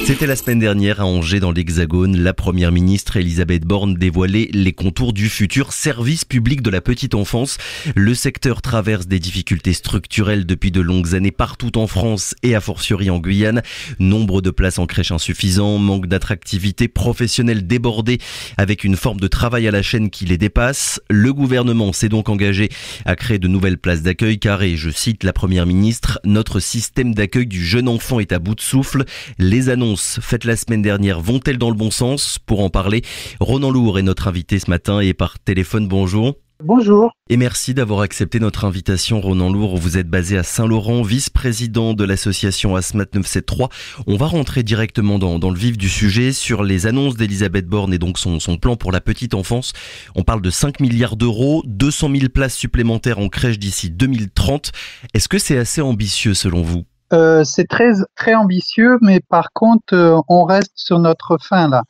C'était la semaine dernière à Angers dans l'Hexagone. La première ministre Elisabeth Borne dévoilait les contours du futur service public de la petite enfance. Le secteur traverse des difficultés structurelles depuis de longues années partout en France et a fortiori en Guyane. Nombre de places en crèche insuffisant, manque d'attractivité, professionnels débordés avec une forme de travail à la chaîne qui les dépasse. Le gouvernement s'est donc engagé à créer de nouvelles places d'accueil car, et je cite la première ministre, notre système d'accueil du jeune enfant est à bout de souffle. Les annonces faites la semaine dernière vont-elles dans le bon sens? Pour en parler, Ronan Lourd est notre invité ce matin et par téléphone. Bonjour. Bonjour. Et merci d'avoir accepté notre invitation, Ronan Lourd. Vous êtes basé à Saint-Laurent, vice-président de l'association ASMAT 973. On va rentrer directement dans le vif du sujet sur les annonces d'Elisabeth Borne et donc son plan pour la petite enfance. On parle de 5 milliards d'euros, 200 000 places supplémentaires en crèche d'ici 2030. Est-ce que c'est assez ambitieux selon vous? C'est très, très ambitieux, mais par contre, on reste sur notre fin là.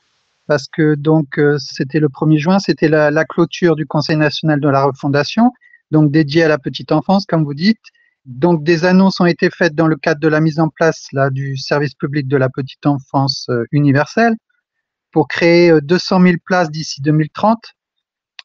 Parce que c'était le 1er juin, c'était la clôture du Conseil national de la refondation, donc dédié à la petite enfance, comme vous dites. Donc des annonces ont été faites dans le cadre de la mise en place là du service public de la petite enfance universelle pour créer 200 000 places d'ici 2030.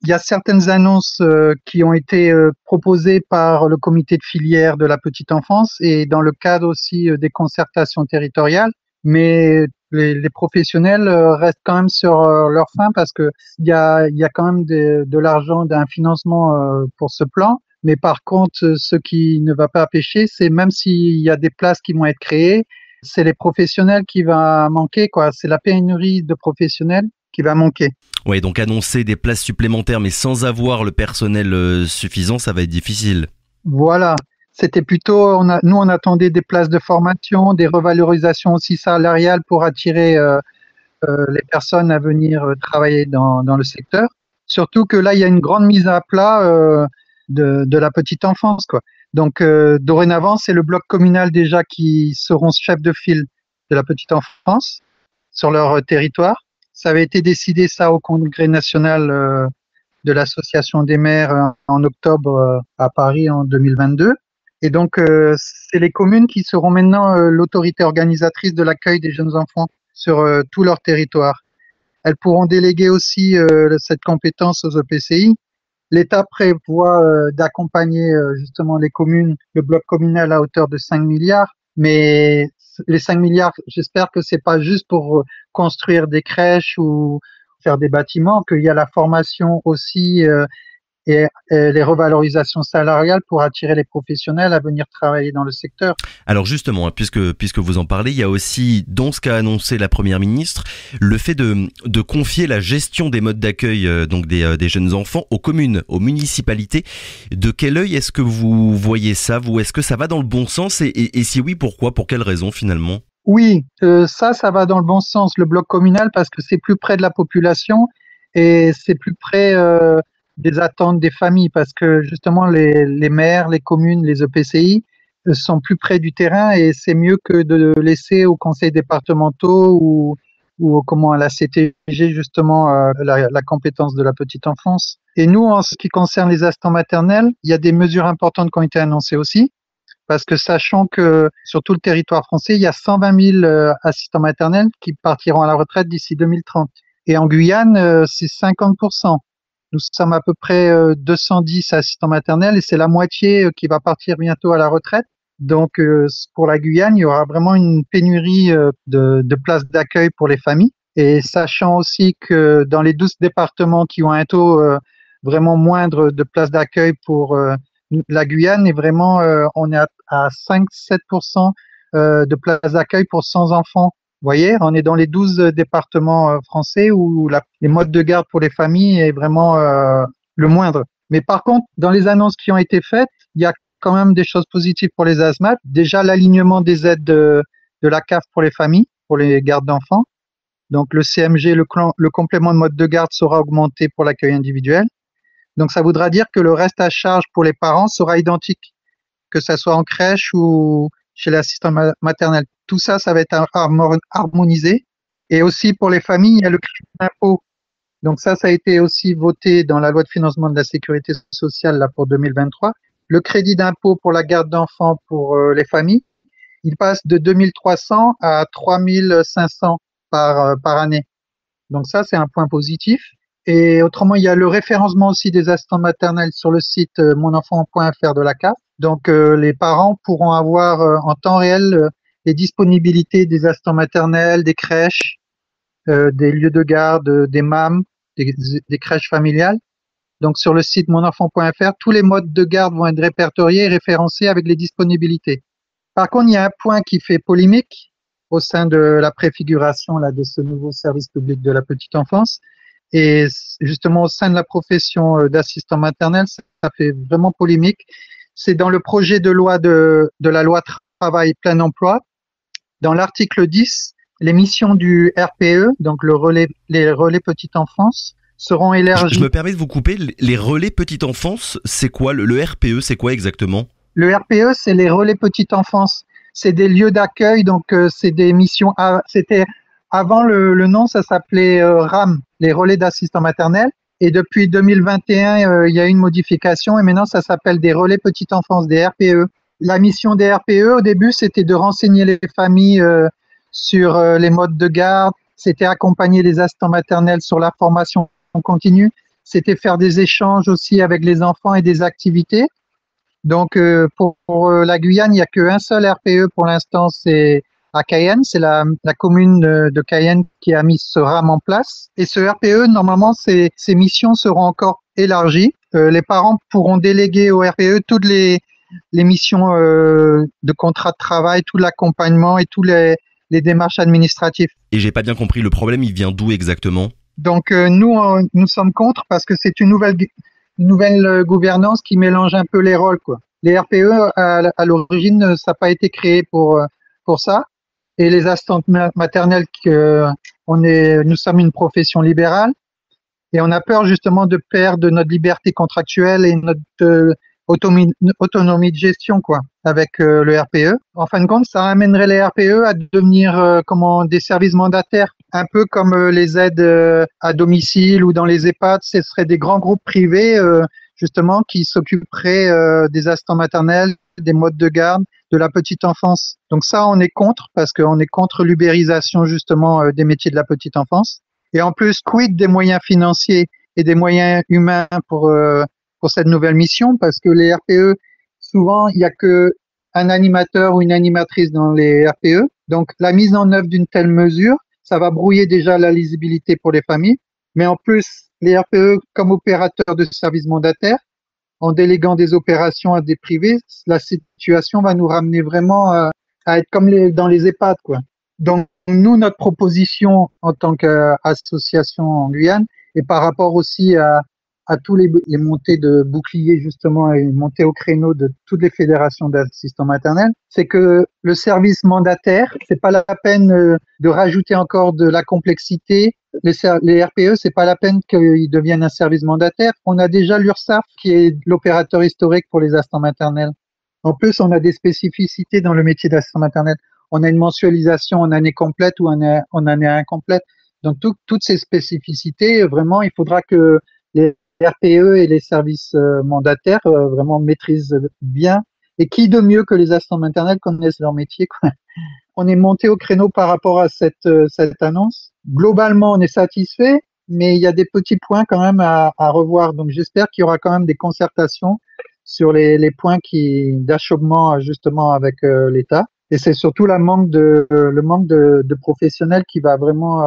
Il y a certaines annonces qui ont été proposées par le comité de filière de la petite enfance et dans le cadre aussi des concertations territoriales, mais les professionnels restent quand même sur leur faim parce que il y a quand même de l'argent, d'un financement pour ce plan. Mais par contre, ce qui ne va pas pêcher, c'est même s'il y a des places qui vont être créées, c'est les professionnels qui va manquer, quoi. C'est la pénurie de professionnels qui va manquer. Ouais, donc annoncer des places supplémentaires mais sans avoir le personnel suffisant, ça va être difficile. Voilà. C'était plutôt, nous on attendait des places de formation, des revalorisations aussi salariales pour attirer les personnes à venir travailler dans le secteur. Surtout que là, il y a une grande mise à plat de la petite enfance, quoi. Donc dorénavant, c'est le bloc communal déjà qui seront chefs de file de la petite enfance sur leur territoire. Ça avait été décidé ça au Congrès national de l'Association des maires en octobre à Paris en 2022. Et donc, c'est les communes qui seront maintenant l'autorité organisatrice de l'accueil des jeunes enfants sur tout leur territoire. Elles pourront déléguer aussi cette compétence aux EPCI. L'État prévoit d'accompagner justement les communes, le bloc communal à hauteur de 5 milliards, mais les 5 milliards, j'espère que c'est pas juste pour construire des crèches ou faire des bâtiments, qu'il y a la formation aussi et les revalorisations salariales pour attirer les professionnels à venir travailler dans le secteur. Alors justement, puisque vous en parlez, il y a aussi, dans ce qu'a annoncé la première ministre, le fait de confier la gestion des modes d'accueil donc des jeunes enfants aux communes, aux municipalités. De quel œil est-ce que vous voyez ça, vous? Est-ce que ça va dans le bon sens et si oui, pourquoi? Pour quelles raisons finalement? Oui, ça va dans le bon sens, le bloc communal, parce que c'est plus près de la population et c'est plus près des attentes des familles, parce que justement les maires, les communes, les EPCI sont plus près du terrain et c'est mieux que de laisser aux conseils départementaux ou comment à la CTG justement la compétence de la petite enfance. Et nous, en ce qui concerne les assistants maternels, il y a des mesures importantes qui ont été annoncées aussi. Parce que sachant que sur tout le territoire français, il y a 120 000 assistants maternels qui partiront à la retraite d'ici 2030. Et en Guyane, c'est 50%. Nous sommes à peu près 210 assistants maternels et c'est la moitié qui va partir bientôt à la retraite. Donc pour la Guyane, il y aura vraiment une pénurie de places d'accueil pour les familles. Et sachant aussi que dans les 12 départements qui ont un taux vraiment moindre de places d'accueil pour la Guyane est vraiment, on est à 5-7% de places d'accueil pour 100 enfants. Vous voyez, on est dans les 12 départements français où les modes de garde pour les familles est vraiment le moindre. Mais par contre, dans les annonces qui ont été faites, il y a quand même des choses positives pour les ASMAT. Déjà, l'alignement des aides de la CAF pour les familles, pour les gardes d'enfants. Donc, le CMG, le complément de mode de garde sera augmenté pour l'accueil individuel. Donc, ça voudra dire que le reste à charge pour les parents sera identique, que ça soit en crèche ou chez l'assistant maternel. Tout ça, ça va être harmonisé. Et aussi pour les familles, il y a le crédit d'impôt. Donc ça a été aussi voté dans la loi de financement de la sécurité sociale là pour 2023. Le crédit d'impôt pour la garde d'enfants pour les familles, il passe de 2300 à 3500 par année. Donc ça, c'est un point positif. Et autrement, il y a le référencement aussi des assistants maternels sur le site monenfant.fr de la CAF. Donc les parents pourront avoir en temps réel les disponibilités des assistants maternels, des crèches, des lieux de garde, des MAM, des crèches familiales. Donc sur le site monenfant.fr, tous les modes de garde vont être répertoriés et référencés avec les disponibilités. Par contre, il y a un point qui fait polémique au sein de la préfiguration là, de ce nouveau service public de la petite enfance. Et justement, au sein de la profession d'assistant maternel, ça fait vraiment polémique. C'est dans le projet de loi de la loi travail plein emploi. Dans l'article 10, les missions du RPE, donc les relais petite enfance, seront élargies. Je me permets de vous couper. Les relais petite enfance, c'est quoi le RPE, c'est quoi exactement? Le RPE, c'est les relais petite enfance. C'est des lieux d'accueil, donc c'est des missions. C'était avant le nom, ça s'appelait RAM, les relais d'assistants maternels. Et depuis 2021, il y a eu une modification et maintenant ça s'appelle des relais petite enfance, des RPE. La mission des RPE au début, c'était de renseigner les familles sur les modes de garde. C'était accompagner les assistants maternels sur la formation continue. C'était faire des échanges aussi avec les enfants et des activités. Donc, pour la Guyane, il n'y a qu'un seul RPE pour l'instant, c'est à Cayenne. C'est la commune de Cayenne qui a mis ce RAM en place. Et ce RPE, normalement, ses missions seront encore élargies. Les parents pourront déléguer au RPE toutes les missions de contrat de travail, tout l'accompagnement et tous les démarches administratives. Et j'ai pas bien compris, le problème, il vient d'où exactement? Donc, nous sommes contre parce que c'est une nouvelle gouvernance qui mélange un peu les rôles, quoi. Les RPE, à l'origine, ça n'a pas été créé pour ça. Et les assistantes maternelles, nous sommes une profession libérale et on a peur justement de perdre notre liberté contractuelle et notre autonomie de gestion, quoi, avec le RPE. En fin de compte, ça amènerait les RPE à devenir des services mandataires, un peu comme les aides à domicile ou dans les EHPAD. Ce seraient des grands groupes privés justement qui s'occuperaient des assistants maternels, des modes de garde, de la petite enfance. Donc ça, on est contre parce qu'on est contre l'ubérisation justement des métiers de la petite enfance. Et en plus, quid des moyens financiers et des moyens humains pour cette nouvelle mission, parce que les RPE, souvent, il n'y a que un animateur ou une animatrice dans les RPE. Donc, la mise en œuvre d'une telle mesure, ça va brouiller déjà la lisibilité pour les familles. Mais en plus, les RPE, comme opérateurs de services mandataires, en déléguant des opérations à des privés, la situation va nous ramener vraiment à être comme dans les EHPAD, quoi. Donc, nous, notre proposition en tant qu'association en Guyane, et par rapport aussi à tous les montées de boucliers justement et montées au créneau de toutes les fédérations d'assistants maternels, c'est que le service mandataire, c'est pas la peine de rajouter encore de la complexité. Les RPE, c'est pas la peine qu'ils deviennent un service mandataire. On a déjà l'URSSAF qui est l'opérateur historique pour les assistants maternels. En plus, on a des spécificités dans le métier d'assistant maternel. On a une mensualisation en année complète ou en année incomplète. Donc, toutes ces spécificités, vraiment, il faudra que les RPE et les services mandataires vraiment maîtrisent bien. Et qui de mieux que les assistants maternels connaissent leur métier, quoi. On est monté au créneau par rapport à cette annonce. Globalement, on est satisfait, mais il y a des petits points quand même à revoir. Donc, j'espère qu'il y aura quand même des concertations sur les points d'achoppement justement avec l'État. Et c'est surtout le manque de professionnels qui va vraiment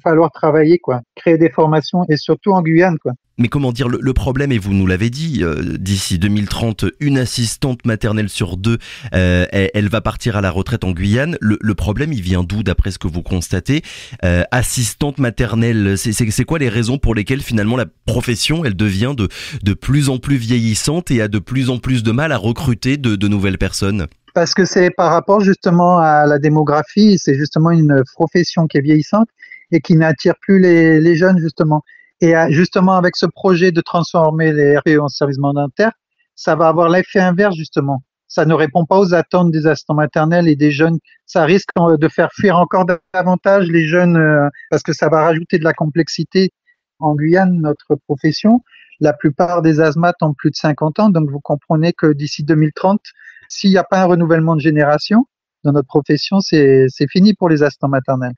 falloir travailler, quoi. Créer des formations et surtout en Guyane, quoi. Mais comment dire, le problème, et vous nous l'avez dit, d'ici 2030, une assistante maternelle sur deux, elle va partir à la retraite en Guyane. Le problème, il vient d'où, d'après ce que vous constatez? Assistante maternelle, c'est quoi les raisons pour lesquelles finalement la profession, elle devient de plus en plus vieillissante et a de plus en plus de mal à recruter de nouvelles personnes? Parce que c'est par rapport justement à la démographie, c'est justement une profession qui est vieillissante et qui n'attire plus les jeunes justement. Et justement avec ce projet de transformer les RPE en services mandataires, ça va avoir l'effet inverse justement. Ça ne répond pas aux attentes des assistants maternels et des jeunes. Ça risque de faire fuir encore davantage les jeunes parce que ça va rajouter de la complexité. En Guyane, notre profession, la plupart des asthmates ont plus de 50 ans, donc vous comprenez que d'ici 2030, s'il n'y a pas un renouvellement de génération, dans notre profession, c'est fini pour les assistants maternels.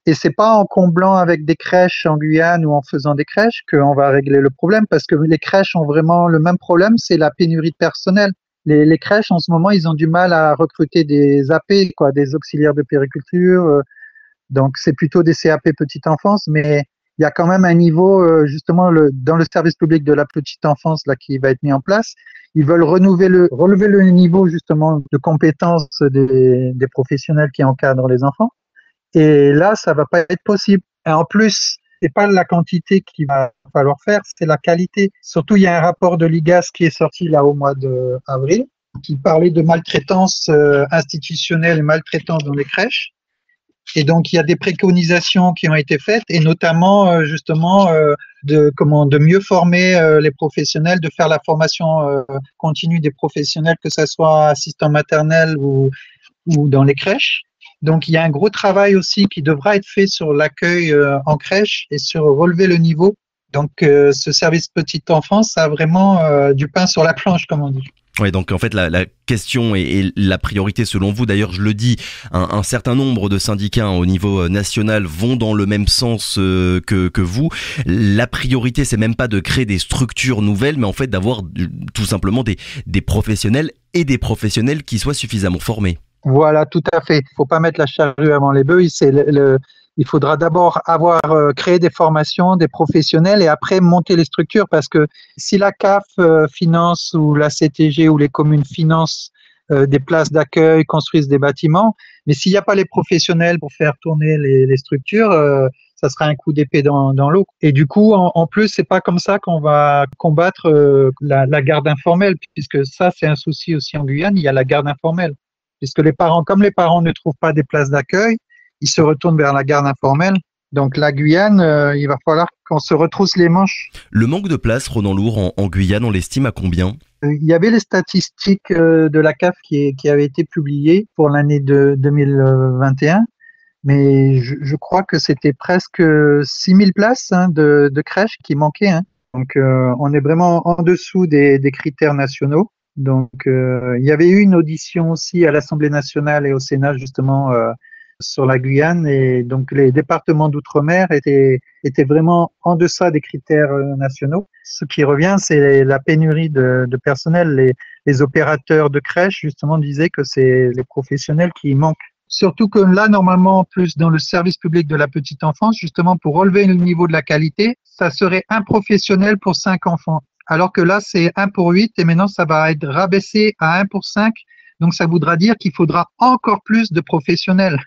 Et c'est pas en comblant avec des crèches en Guyane ou en faisant des crèches qu'on va régler le problème, parce que les crèches ont vraiment le même problème, c'est la pénurie de personnel. Les crèches, en ce moment, ils ont du mal à recruter des AP, quoi, des auxiliaires de périculture. Donc, c'est plutôt des CAP petite enfance, mais il y a quand même un niveau, justement, dans le service public de la petite enfance là, qui va être mis en place. Ils veulent relever le niveau, justement, de compétences des professionnels qui encadrent les enfants. Et là, ça va pas être possible. Et en plus, c'est pas la quantité qu'il va falloir faire, c'est la qualité. Surtout, il y a un rapport de l'IGAS qui est sorti là au mois d'avril, qui parlait de maltraitance institutionnelle et maltraitance dans les crèches. Et donc, il y a des préconisations qui ont été faites, et notamment justement de mieux former les professionnels, de faire la formation continue des professionnels, que ce soit assistant maternel ou dans les crèches. Donc, il y a un gros travail aussi qui devra être fait sur l'accueil en crèche et sur relever le niveau. Donc, ce service petite enfance a vraiment du pain sur la planche, comme on dit. Oui, donc en fait la question et la priorité selon vous, d'ailleurs je le dis, un certain nombre de syndicats au niveau national vont dans le même sens que vous. La priorité, c'est même pas de créer des structures nouvelles, mais en fait d'avoir tout simplement des professionnels et des professionnels qui soient suffisamment formés. Voilà, tout à fait. Il faut pas mettre la charrue avant les bœufs. Il faudra d'abord avoir créé des formations, des professionnels, et après monter les structures, parce que si la CAF finance, ou la CTG ou les communes financent des places d'accueil, construisent des bâtiments, mais s'il n'y a pas les professionnels pour faire tourner les structures, ça sera un coup d'épée dans l'eau. Et du coup, en plus, c'est pas comme ça qu'on va combattre la garde informelle, puisque ça, c'est un souci aussi en Guyane. Il y a la garde informelle, puisque comme les parents ne trouvent pas des places d'accueil, ils se retournent vers la garde informelle. Donc la Guyane, il va falloir qu'on se retrousse les manches. Le manque de place, Ronan Lourd, en Guyane, on l'estime à combien ? Il y avait les statistiques de la CAF qui avaient été publiées pour l'année de 2021, mais je crois que c'était presque 6000 places de crèches qui manquaient. Donc on est vraiment en dessous des critères nationaux. Donc il y avait eu une audition aussi à l'Assemblée nationale et au Sénat justement sur la Guyane, et donc les départements d'outre-mer étaient vraiment en deçà des critères nationaux. Ce qui revient, c'est la pénurie de personnel. Les opérateurs de crèches justement disaient que c'est les professionnels qui manquent. Surtout que là, normalement, en plus dans le service public de la petite enfance, justement pour relever le niveau de la qualité, ça serait un professionnel pour 5 enfants. Alors que là, c'est 1 pour 8, et maintenant ça va être rabaissé à 1 pour 5. Donc, ça voudra dire qu'il faudra encore plus de professionnels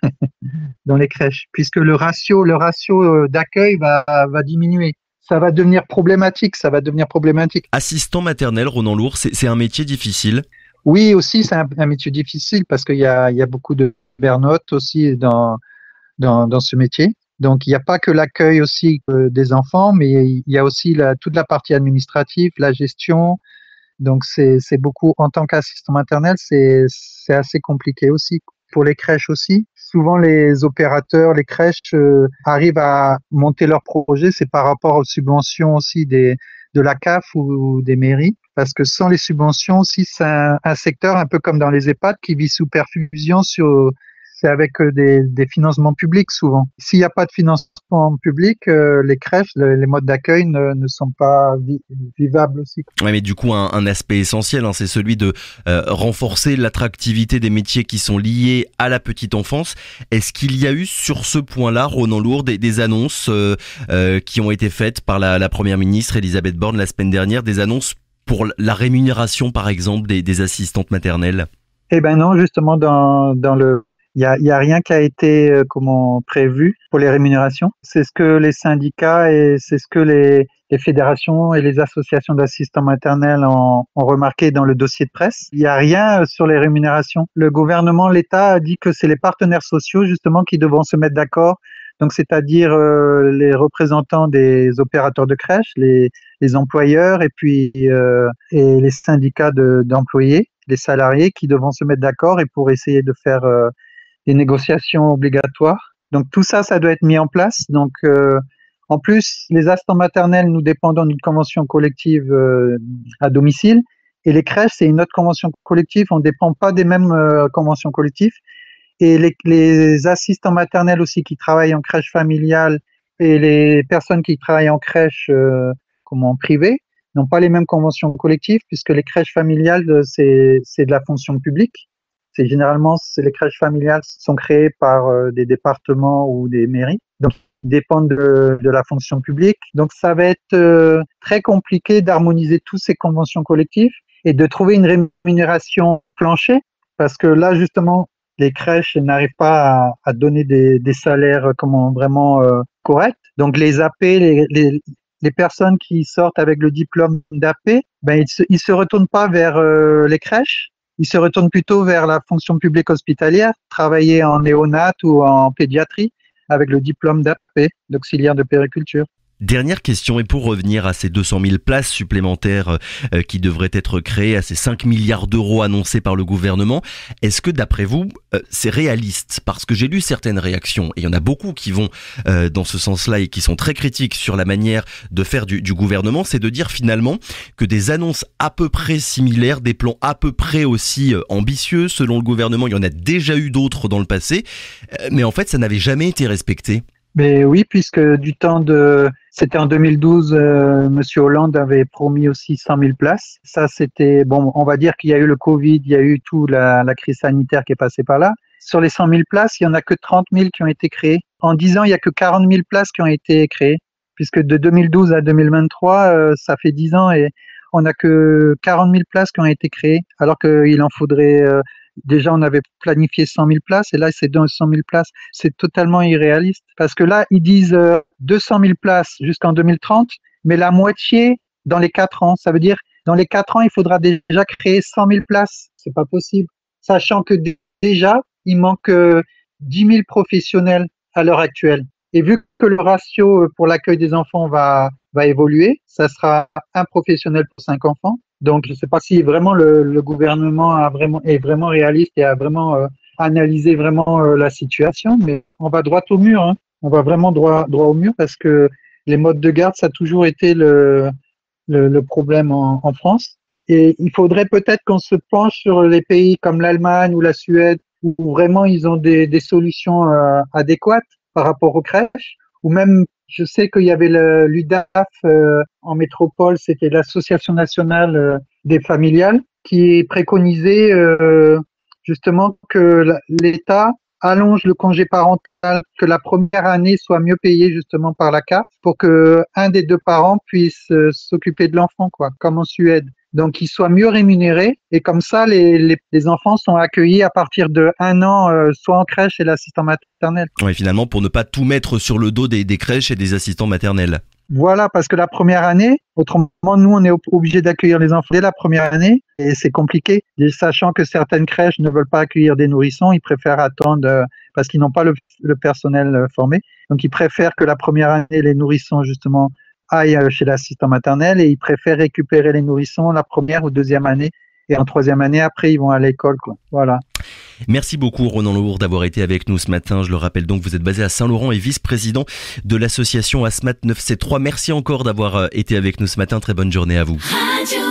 dans les crèches, puisque le ratio d'accueil va diminuer. Ça va devenir problématique, Assistant maternel, Ronan Lourd, c'est un métier difficile. Oui, aussi, c'est un métier difficile, parce qu'il y a beaucoup de burn-out aussi dans ce métier. Donc, il n'y a pas que l'accueil aussi des enfants, mais il y a aussi toute la partie administrative, la gestion. Donc, c'est beaucoup, en tant qu'assistant maternel, c'est assez compliqué aussi. Pour les crèches aussi, souvent les opérateurs, les crèches arrivent à monter leurs projets, c'est par rapport aux subventions aussi de la CAF ou des mairies. Parce que sans les subventions aussi, c'est un secteur un peu comme dans les EHPAD qui vit sous perfusion c'est avec des financements publics souvent. S'il n'y a pas de financement public, les crèches, les modes d'accueil ne sont pas vivables aussi. Ouais, mais du coup, un aspect essentiel, c'est celui de renforcer l'attractivité des métiers qui sont liés à la petite enfance. Est-ce qu'il y a eu sur ce point-là, Ronan Lourd, des annonces qui ont été faites par la Première ministre Elisabeth Borne la semaine dernière, des annonces pour la rémunération, par exemple, des assistantes maternelles ? Eh ben non, justement, il y a rien qui a été prévu pour les rémunérations. C'est ce que les syndicats et c'est ce que les fédérations et les associations d'assistants maternels ont remarqué dans le dossier de presse. Il n'y a rien sur les rémunérations. Le gouvernement, l'État a dit que c'est les partenaires sociaux justement qui devront se mettre d'accord. Donc, c'est-à-dire les représentants des opérateurs de crèches, les employeurs et puis et les syndicats d'employés, les salariés qui devront se mettre d'accord et pour essayer de faire des négociations obligatoires. Donc tout ça, ça doit être mis en place. Donc en plus, les assistants maternels, nous dépendons d'une convention collective à domicile, et les crèches, c'est une autre convention collective. On ne dépend pas des mêmes conventions collectives. Et les assistants maternels aussi qui travaillent en crèche familiale et les personnes qui travaillent en crèche privée n'ont pas les mêmes conventions collectives puisque les crèches familiales, c'est de la fonction publique. Généralement, les crèches familiales sont créées par des départements ou des mairies. Donc, ils dépendent de la fonction publique. Donc, ça va être très compliqué d'harmoniser toutes ces conventions collectives et de trouver une rémunération plancher parce que là, justement, les crèches n'arrivent pas à donner des salaires vraiment corrects. Donc, les AP, les personnes qui sortent avec le diplôme d'AP, ils se retournent pas vers les crèches. Ils se retournent plutôt vers la fonction publique hospitalière, travailler en néonat ou en pédiatrie avec le diplôme d'AP, d'auxiliaire de puériculture. Dernière question, et pour revenir à ces 200 000 places supplémentaires qui devraient être créées, à ces 5 milliards d'euros annoncés par le gouvernement, est-ce que d'après vous, c'est réaliste? Parce que j'ai lu certaines réactions, et il y en a beaucoup qui vont dans ce sens-là et qui sont très critiques sur la manière de faire du gouvernement, c'est de dire finalement que des annonces à peu près similaires, des plans à peu près aussi ambitieux, selon le gouvernement, il y en a déjà eu d'autres dans le passé, mais en fait ça n'avait jamais été respecté. Mais oui, puisque c'était en 2012, Monsieur Hollande avait promis aussi 100 000 places. Ça, c'était, on va dire qu'il y a eu le Covid, il y a eu la crise sanitaire qui est passée par là. Sur les 100 000 places, il y en a que 30 000 qui ont été créées. En 10 ans, il y a que 40 000 places qui ont été créées. Puisque de 2012 à 2023, ça fait 10 ans et on n'a que 40 000 places qui ont été créées, alors qu'il en faudrait, déjà on avait planifié 100 000 places et là c'est 200 000 places. C'est totalement irréaliste parce que là ils disent 200 000 places jusqu'en 2030, mais la moitié dans les 4 ans. Ça veut dire dans les 4 ans il faudra déjà créer 100 000 places. C'est pas possible. Sachant que déjà il manque 10 000 professionnels à l'heure actuelle. Et vu que le ratio pour l'accueil des enfants va évoluer, ça sera un professionnel pour 5 enfants. Donc, je ne sais pas si vraiment le gouvernement est vraiment réaliste et a vraiment analysé vraiment la situation, mais on va droit au mur. Hein. On va vraiment droit au mur parce que les modes de garde, ça a toujours été le problème en France. Et il faudrait peut-être qu'on se penche sur les pays comme l'Allemagne ou la Suède, où vraiment ils ont des solutions adéquates par rapport aux crèches, ou même, je sais qu'il y avait l'UDAF en métropole, c'était l'Association nationale des familiales, qui préconisait justement que l'État allonge le congé parental, que la première année soit mieux payée justement par la CAF, pour que un des deux parents puisse s'occuper de l'enfant, comme en Suède. Donc, qu'ils soient mieux rémunérés et comme ça, les enfants sont accueillis à partir de 1 an, soit en crèche et l'assistant maternel. Oui, finalement, pour ne pas tout mettre sur le dos des crèches et des assistants maternels. Voilà, parce que la première année, autrement, nous, on est obligé d'accueillir les enfants dès la première année et c'est compliqué. Et sachant que certaines crèches ne veulent pas accueillir des nourrissons, ils préfèrent attendre parce qu'ils n'ont pas le personnel formé. Donc, ils préfèrent que la première année, les nourrissons, justement, aillent chez l'assistant maternel et ils préfèrent récupérer les nourrissons la première ou deuxième année. Et en troisième année, après, ils vont à l'école. Voilà. Merci beaucoup, Ronan Lourd, d'avoir été avec nous ce matin. Je le rappelle donc, vous êtes basé à Saint-Laurent et vice-président de l'association ASMAT 9C3. Merci encore d'avoir été avec nous ce matin. Très bonne journée à vous. Radio.